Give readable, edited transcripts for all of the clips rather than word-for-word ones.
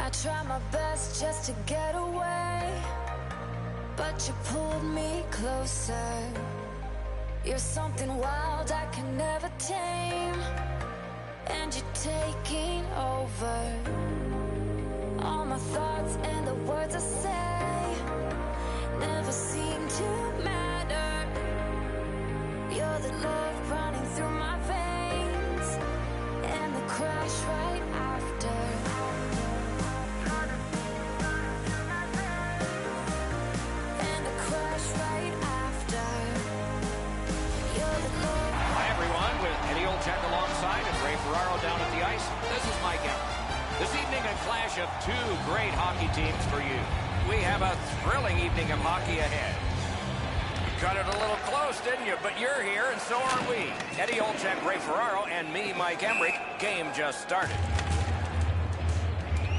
I tried my best just to get away, but you pulled me closer. You're something wild I can never tame, and you're taking over. All my thoughts and the words I say never seem to matter. You're the love running through my veins, and the crash right after. And the crash right after. You're the love. Hi everyone, with Eddie Olczyk alongside and Ray Ferraro down at the ice. This is Mike Emmer. This evening, a clash of two great hockey teams for you. We have a thrilling evening of hockey ahead. You cut it a little close, didn't you? But you're here, and so are we. Eddie Olczyk, Ray Ferraro, and me, Mike Emmerich. Game just started.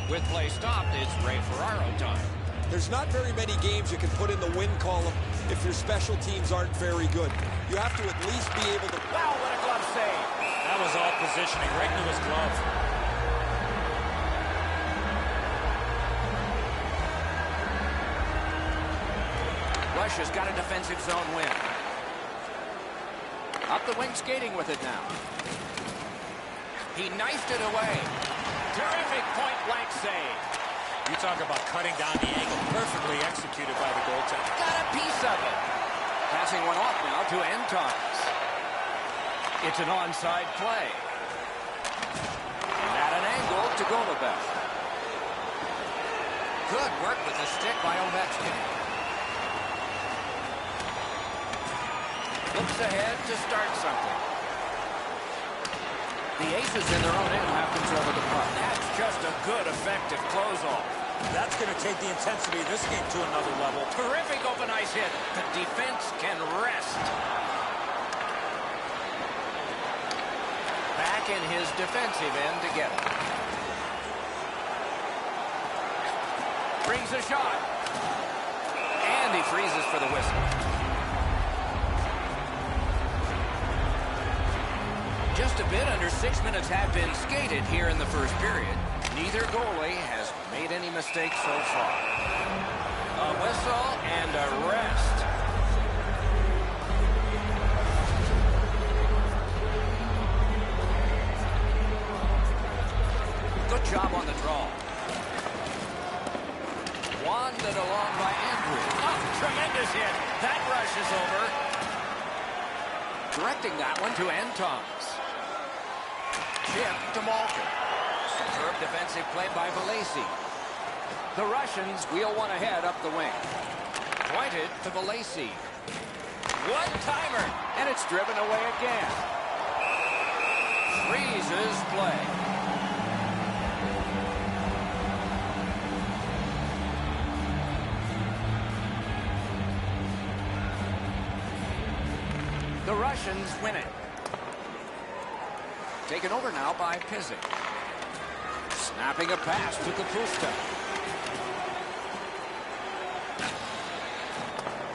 With play stopped, it's Ray Ferraro time. There's not very many games you can put in the win column if your special teams aren't very good. You have to at least be able to... Wow, what a glove save. That was all positioning, right into his glove. Russia's got a defensive zone win. Up the wing skating with it now. He knifed it away. Terrific point-blank save. You talk about cutting down the angle. Perfectly executed by the goaltender. Got a piece of it. Passing one off now to Antons. It's an onside play. And at an angle to Golubev. Good work with the stick by Ovechkin. Looks ahead to start something. The Aces in their own end have control of the puck. That's just a good, effective close-off. That's going to take the intensity of this game to another level. Terrific open ice hit. The defense can rest. Back in his defensive end to get it. Brings a shot. And he freezes for the whistle. Just a bit under 6 minutes have been skated here in the first period. Neither goalie has made any mistakes so far. A whistle and a rest. Good job on the draw. Wandered along by Andrew. Oh, tremendous hit. That rush is over. Directing that one to Antons. Chip to Malkin. Superb defensive play by Velesi. The Russians wheel one ahead up the wing. Pointed to Velesi. One-timer, and it's driven away again. Freezes play. The Russians win it. Taken over now by Pizik. Snapping a pass to Kapusta.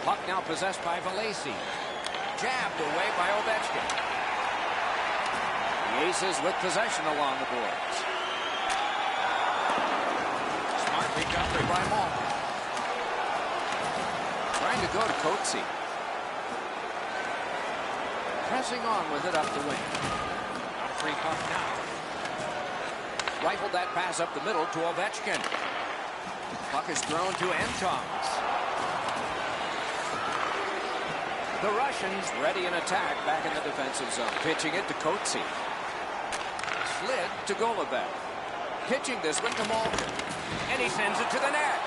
Puck now possessed by Velesi. Jabbed away by Ovechkin. The Aces with possession along the boards. Smart recovery by Malkin. Trying to go to Coetzee. Pressing on with it up the wing. Free puck now. Rifled that pass up the middle to Ovechkin. Puck is thrown to Antons. The Russians ready in attack back in the defensive zone. Pitching it to Coetzee. Slid to Golubev. Pitching this one to Malkin. And he sends it to the net.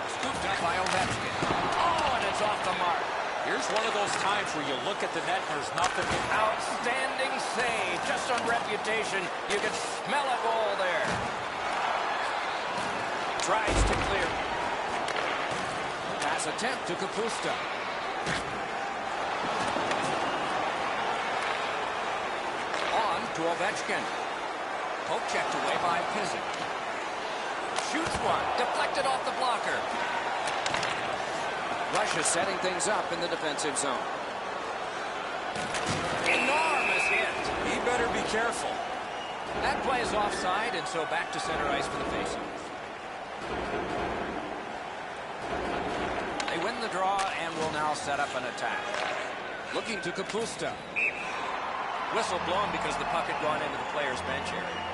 Scooped up by Ovechkin. Oh, and it's off the mark. Here's one of those times where you look at the net and there's nothing. Outstanding save. Just on reputation, you can smell a goal there. Tries to clear. Pass attempt to Kapusta. On to Ovechkin. Poke checked away by Pizik. Shoots one. Deflected off the blocker. Russia setting things up in the defensive zone. Enormous hit. He better be careful. That play is offside, and so back to center ice for the faceoff. They win the draw and will now set up an attack. Looking to Kapusta. Whistle blown because the puck had gone into the player's bench area.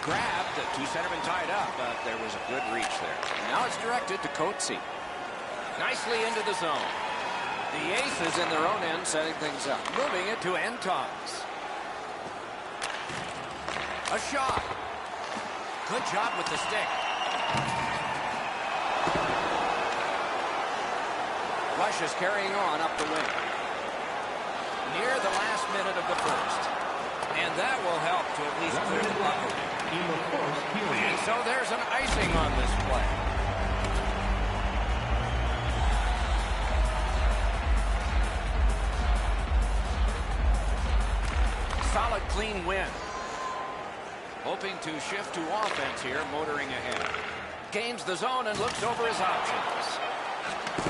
Grabbed, the two centermen tied up, but there was a good reach there. Now it's directed to Coetzee. Nicely into the zone. The Aces in their own end setting things up. Moving it to Antons. A shot. Good job with the stick. Rush is carrying on up the wing. Near the last minute of the first. And that will help to at least clear the puck away. And so there's an icing on this play. Solid, clean win. Hoping to shift to offense here, motoring ahead. Gains the zone and looks over his options.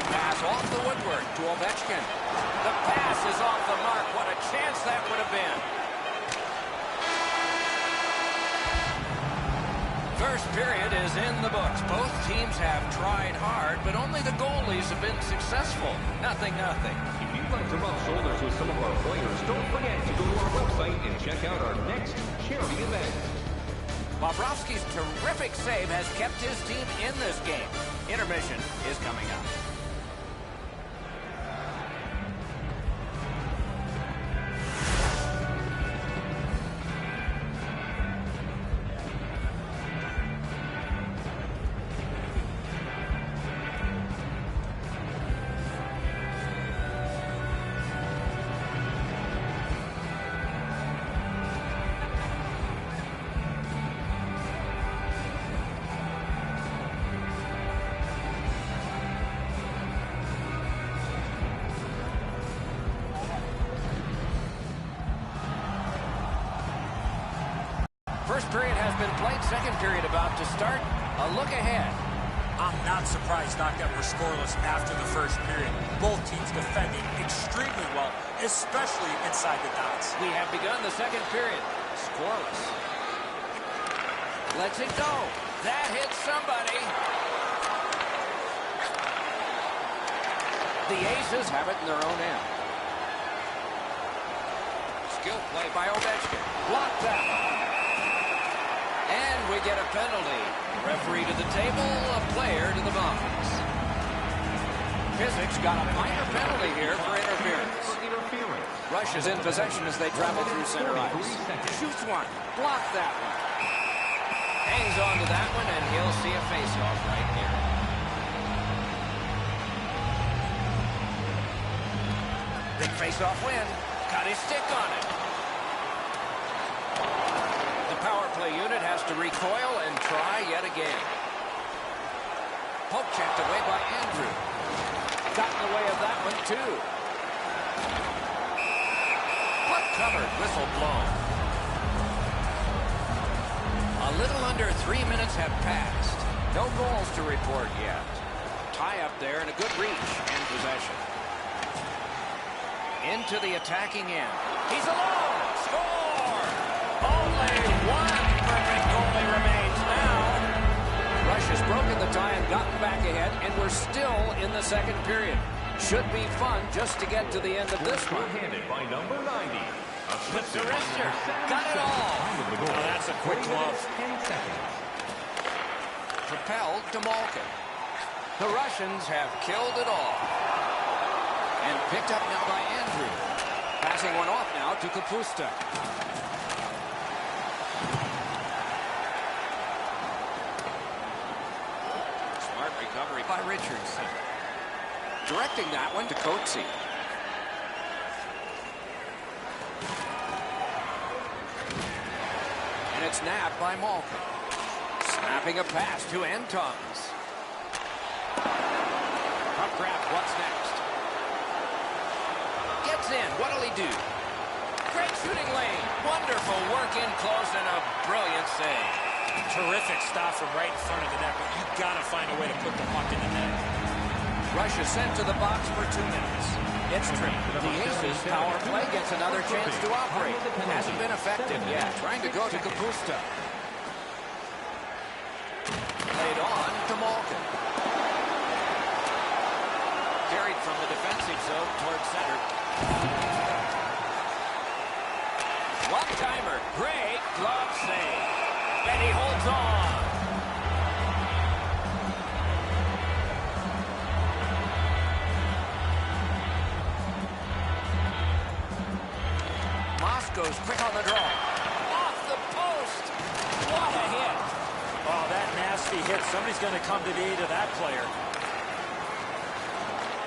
Pass off the woodwork to Ovechkin. The pass is off the mark. What a chance that would have been. First period is in the books. Both teams have tried hard, but only the goalies have been successful. Nothing. If you'd like to rub shoulders with some of our players, don't forget to go to our website and check out our next charity event. Bobrovsky's terrific save has kept his team in this game. Intermission is coming up. First period has been played. Second period about to start. A look ahead. I'm not surprised, Doc, that we're scoreless after the first period. Both teams defending extremely well, especially inside the dots. We have begun the second period. Scoreless. Lets it go. That hits somebody. The Aces have it in their own end. Skill play by Ovechkin. Block that. And we get a penalty. Referee to the table, a player to the box. Physics got a minor penalty here for interference. Rush is in possession as they travel through center ice. Shoots one. Block that one. Hangs on to that one, and he'll see a face-off right here. Big face-off win. Got his stick on it. Power play unit has to recoil and try yet again. Poke checked away by Andrew. Got in the way of that one, too. Puck covered, whistle blown. A little under 3 minutes have passed. No goals to report yet. Tie up there and a good reach and possession. Into the attacking end. He's alone. Score! Only one perfect goalie remains now. Rush has broken the tie and gotten back ahead, and we're still in the second period. Should be fun just to get to the end of this one. Handed by number 90. Puts the wrister. Got it all. Oh, that's a quick glove. 10 seconds. Propelled to Malkin. The Russians have killed it all. And picked up now by Andrew. Passing one off now to Kapusta. Recovery by Richardson. Directing that one to Coetzee. And it's nabbed by Malkin. Snapping a pass to Antons. Puck grab, what's next? Gets in, what'll he do? Great shooting lane. Wonderful work in close and a brilliant save. Terrific stop from right in front of the net, but you got to find a way to put the puck in the net. Rush is sent to the box for 2 minutes. It's tripped. The Aces power play gets another chance to operate. Hasn't been effective yet. Trying to go to Kapusta. Played on to Malkin. Carried from the defensive zone towards center. One-timer. Great glove save. And he holds on. Goes quick on the draw. Off the post. What a hit. Oh, that nasty hit. Somebody's going to come to the aid of that player.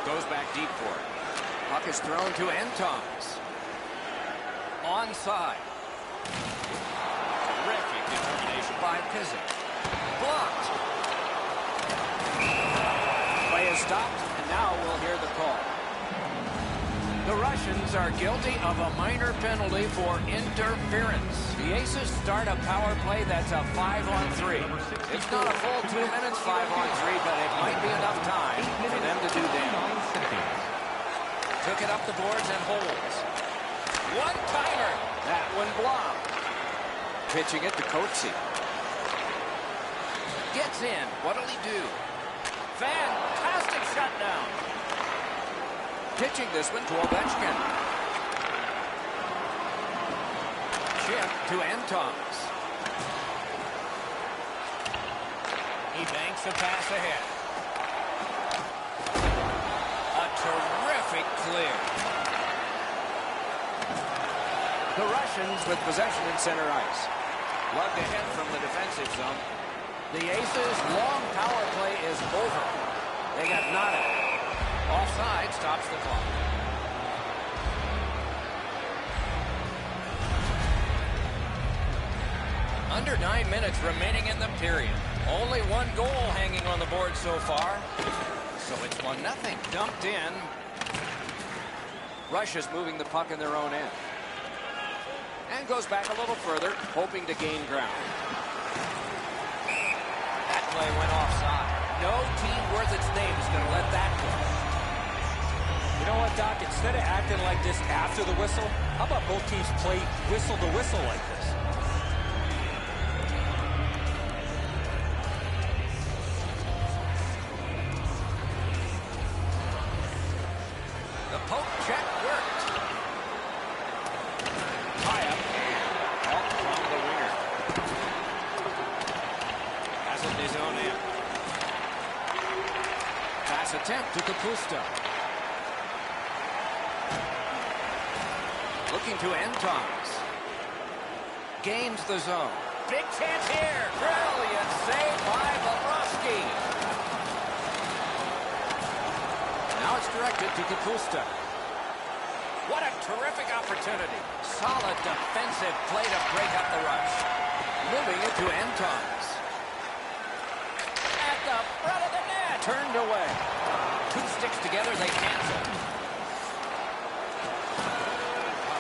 Goes back deep for it. Puck is thrown to Antonis. Onside. Terrific determination by Pizzic. Blocked. Play is stopped, and now we'll hear the call. The Russians are guilty of a minor penalty for interference. The Aces start a power play that's a 5-on-3. It's not a full 2 minutes 5-on-3, but it might be enough time for them to do damage. Took it up the boards and holds. One-timer. That one blocked. Pitching it to Coetzee. Gets in. What'll he do? Fantastic shutdown. Pitching this one to Ovechkin. Chip to Antonis. He banks a pass ahead. A terrific clear. The Russians with possession in center ice. Lugged ahead from the defensive zone. The Aces' long power play is over. They got nada. Offside stops the clock. Under 9 minutes remaining in the period. Only one goal hanging on the board so far. So it's 1-0. Dumped in. Russia's moving the puck in their own end. And goes back a little further, hoping to gain ground. That play went offside. No team worth its name is going to let that go. You know what, Doc? Instead of acting like this after the whistle, how about both teams play whistle to whistle like this? The poke check worked. Tie up. Off from the winger. Has it in his own end. Pass attempt to Kapusta. Looking to Antonis. Gains the zone. Big chance here. Brilliant save by Bobrovsky. Now it's directed to Kapusta. What a terrific opportunity. Solid defensive play to break up the rush. Moving it to Antonis. At the front of the net. Turned away. Two sticks together, they cancel.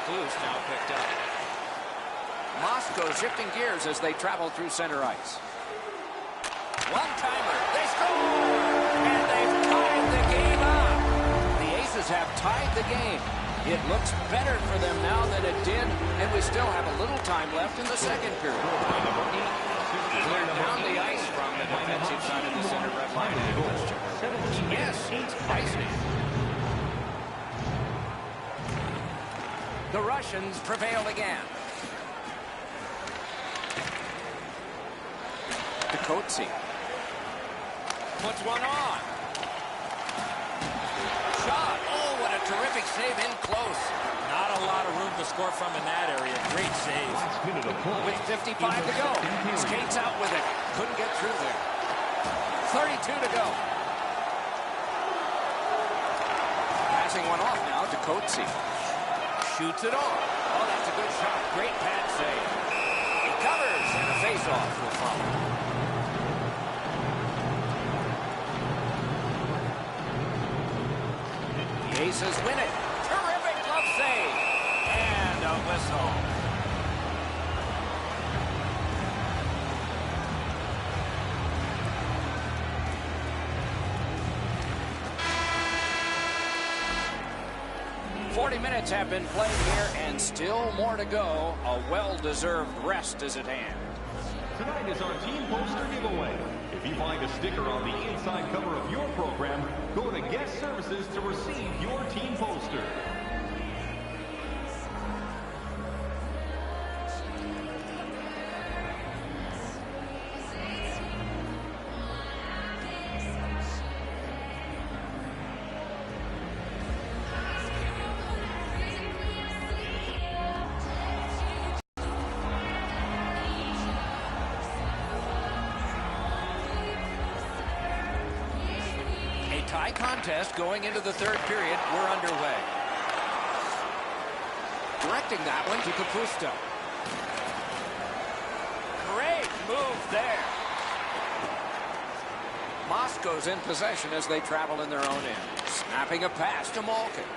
Loose now picked up. Moscow shifting gears as they travel through center ice. One-timer. They score! And they've tied the game up. The Aces have tied the game. It looks better for them now than it did, and we still have a little time left in the second period. Cleared down the ice from the defensive side of the center red line. Yes, it's icing. The Russians prevail again. To Coetzee. Puts one on. Shot. Oh, what a terrific save in close. Not a lot of room to score from in that area. Great save. With 55 to go. Skates out with it. Couldn't get through there. 32 to go. Passing one off now to Coetzee. Shoots it off. Oh, that's a good shot. Great pad save. He covers, and a face-off will follow. The Aces win it. Terrific glove save. And a whistle. 40 minutes have been played here, and still more to go. A well-deserved rest is at hand. Tonight is our team poster giveaway. If you find a sticker on the inside cover of your program, go to Guest Services to receive your team poster. Tie contest going into the third period. We're underway. Directing that one to Kapusta. Great move there. Moscow's in possession as they travel in their own end. Snapping a pass to Malkin.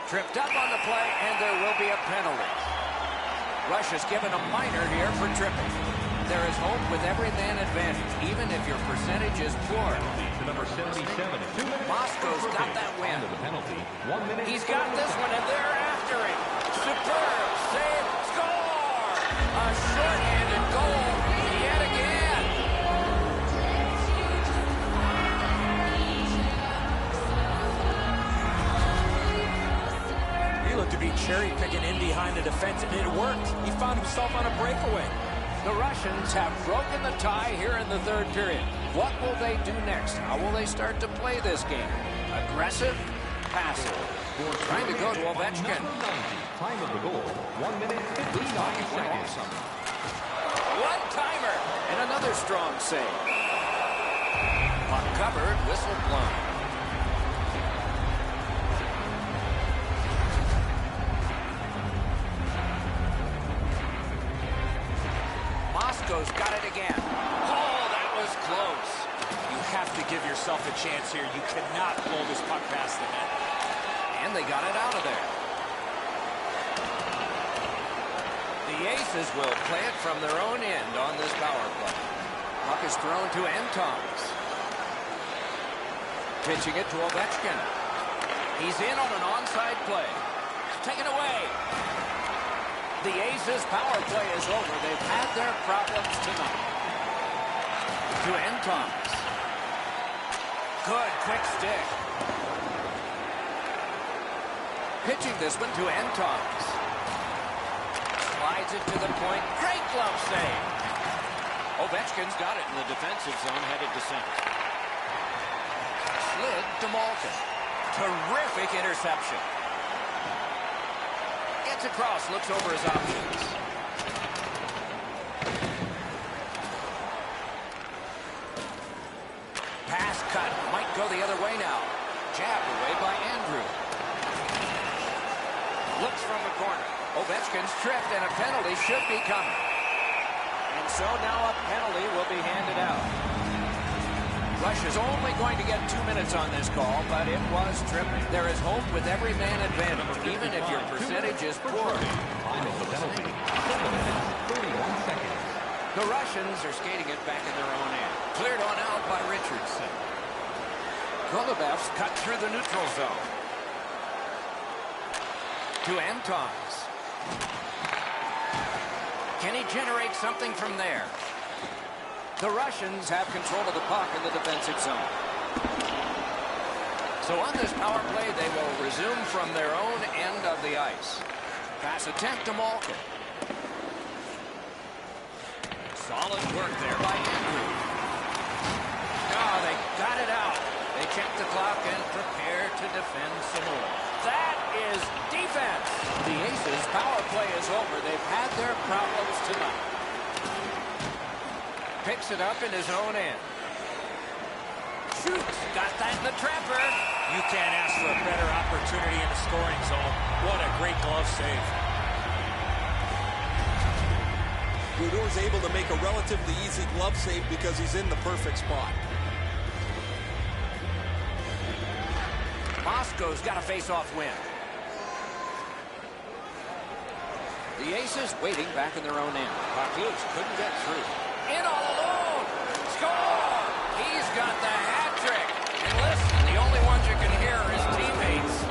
Tripped up on the play, and there will be a penalty. Russia's given a minor here for tripping. There is hope with every man advantage, even if your percentage is poor. Number 77. Moscow's got that win. The penalty. 1 minute. He's got this one, and they're after him. Superb save. Score! A short-handed goal yet again. He looked to be cherry-picking in behind the defense, and it worked. He found himself on a breakaway. The Russians have broken the tie here in the third period. What will they do next? How will they start to play this game? Aggressive? Passive? Trying to go to Ovechkin. Time of the goal, 1 minute, 59 seconds. One-timer, and another strong save. Puck covered, whistle blown. Moscow's got it again. Oh, that was close. You have to give yourself a chance here. You cannot blow this puck past the net. And they got it out of there. The Aces will play it from their own end on this power play. Puck is thrown to Antons. Pitching it to Ovechkin. He's in on an onside play. Taken away. The Aces' power play is over. They've had their problems tonight. To Antons. Good, quick stick. Pitching this one to Antons. Slides it to the point. Great glove save. Ovechkin's got it in the defensive zone, headed to center. Slid to Malkin. Terrific interception. Gets across, looks over his options. Pass cut, might go the other way now. Jabbed away by Andrew. Looks from the corner. Ovechkin's tripped, and a penalty should be coming. And so now a penalty will be handed out. Russia's only going to get 2 minutes on this call, but it was tripping. There is hope with every man advantage, even if your percentage is poor. Time of the penalty, 7 minutes, 31 seconds. The Russians are skating it back in their own end. Cleared on out by Richardson. Golubev's cut through the neutral zone. To Antons. Can he generate something from there? The Russians have control of the puck in the defensive zone. So on this power play, they will resume from their own end of the ice. Pass attempt to Malkin. Solid work there by Andrew. Oh, they got it out. They check the clock and prepare to defend some more. That is defense. The Aces' power play is over. They've had their problems tonight. Picks it up in his own end. Shoots. Got that in the trapper. You can't ask for a better opportunity in the scoring zone. What a great glove save. Goudreau's able to make a relatively easy glove save because he's in the perfect spot. Moscow's got a face-off win. The Aces waiting back in their own end. Puck loose, couldn't get through. In all alone! Score! He's got the hat trick. And listen, the only ones you can hear are his teammates.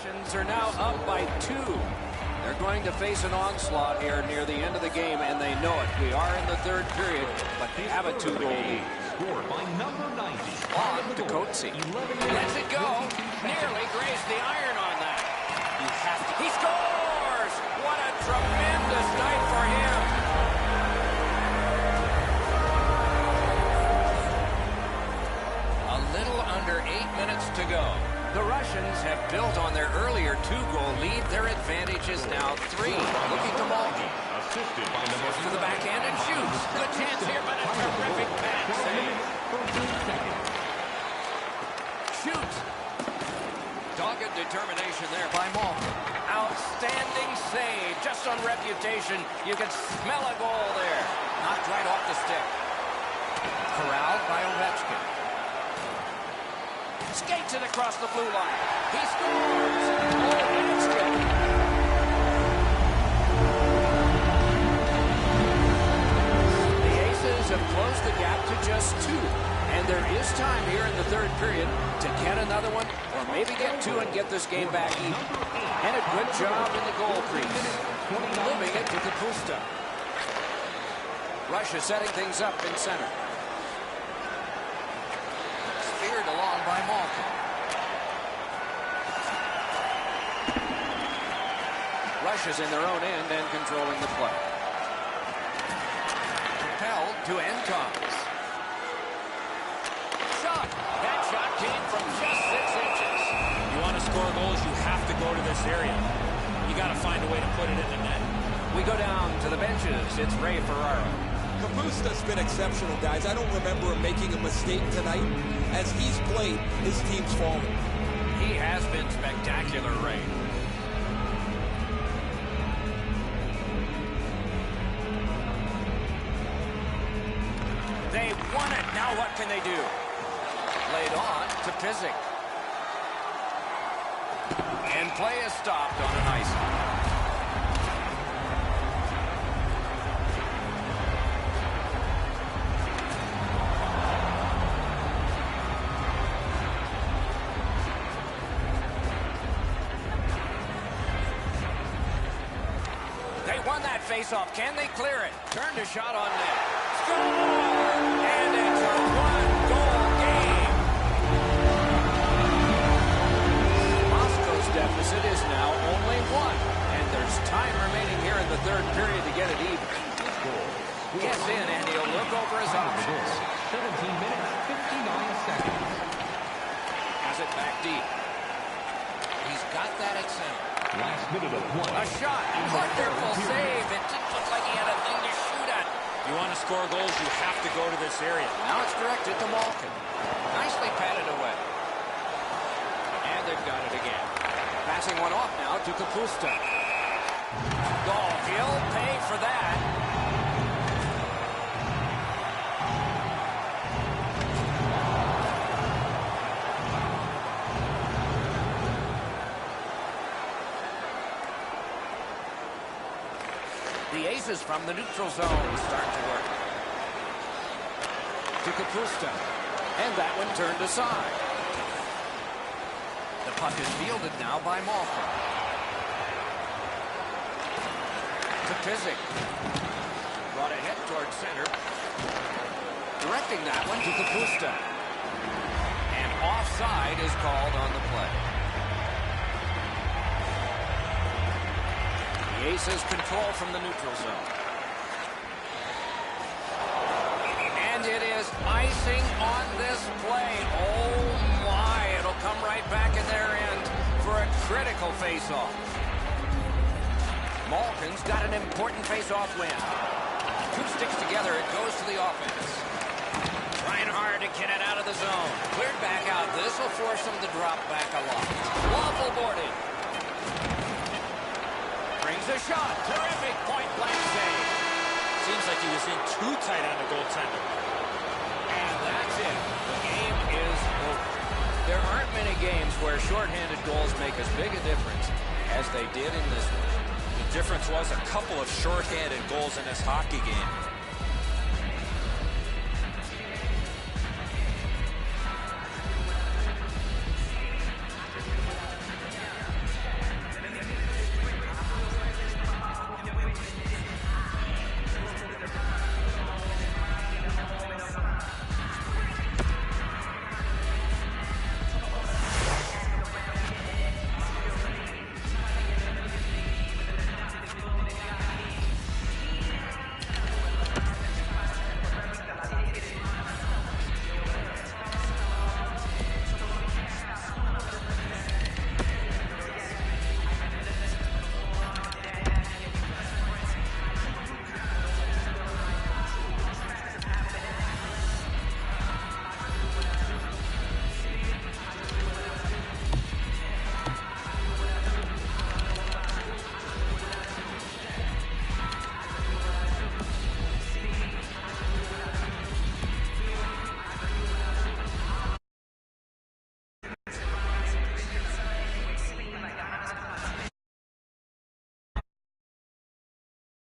Russians are now up by 2. They're going to face an onslaught here near the end of the game, and they know it. We are in the third period, but they have a 2-goal lead. Scored by number 90. On to Coetzee. Lets it go. Nearly grazed the iron on that. He scores! What a tremendous night for him. A little under 8 minutes to go. The Russians have built on their earlier 2-goal lead. Their advantage is now 3. Looking to Malkin. Assisted by number To the backhand and shoots. Good chance here, but a terrific pad save. Shoots. Dogged determination there by Malkin. Outstanding save. Just on reputation, you can smell a goal there. Knocked right off the stick. Corralled by Ovechkin. Skates it across the blue line. He scores! Ovechkin. The Aces have closed the gap to just 2. And there is time here in the third period to get another one, or maybe get 2 and get this game back even. And a good job in the goal crease. Living it to Kapusta. Russia setting things up in center. Speared along by Malkin. Russia's in their own end and controlling the play. Propelled to end times. Shot. That shot came from just 6 inches. You want to score goals, you have to go to this area. You got to find a way to put it in the net. We go down to the benches. It's Ray Ferraro. Kapusta's been exceptional, guys. I don't remember him making a mistake tonight. As he's played, his team's fallen. He has been spectacular, Ray. They won it. Now what can they do? Laid on to Pizik. And play is stopped on an icing. Face-off. Can they clear it? Turned a shot on net. Score! And it's a 1-goal game. Moscow's deficit is now only 1. And there's time remaining here in the third period to get it even. Gets in and he'll look over his options. 17 minutes, 59 seconds. Has it back deep. He's got that at center. Last minute of play. A shot. Wonderful save. It didn't look like he had a thing to shoot at. You want to score goals, you have to go to this area. Now it's directed to Malkin. Nicely patted away. And they've got it again. Passing one off now to Kapusta. Oh, he'll pay for that. The Aces from the neutral zone start to work. To Kapusta. And that one turned aside. The puck is fielded now by Malkin. To Pizik. Brought ahead towards center. Directing that one to Kapusta. And offside is called on the play. The Aces control from the neutral zone. And it is icing on this play. Oh my, it'll come right back in their end for a critical face-off. Malkin's got an important face-off win. 2 sticks together, it goes to the offense. Trying hard to get it out of the zone. Cleared back out. This will force them to drop back a lot. Waffle boarded. Brings a shot. Terrific point-blank save. Seems like he was in too tight on the goaltender. And that's it. The game is over. There aren't many games where shorthanded goals make as big a difference as they did in this one. The difference was a couple of shorthanded goals in this hockey game.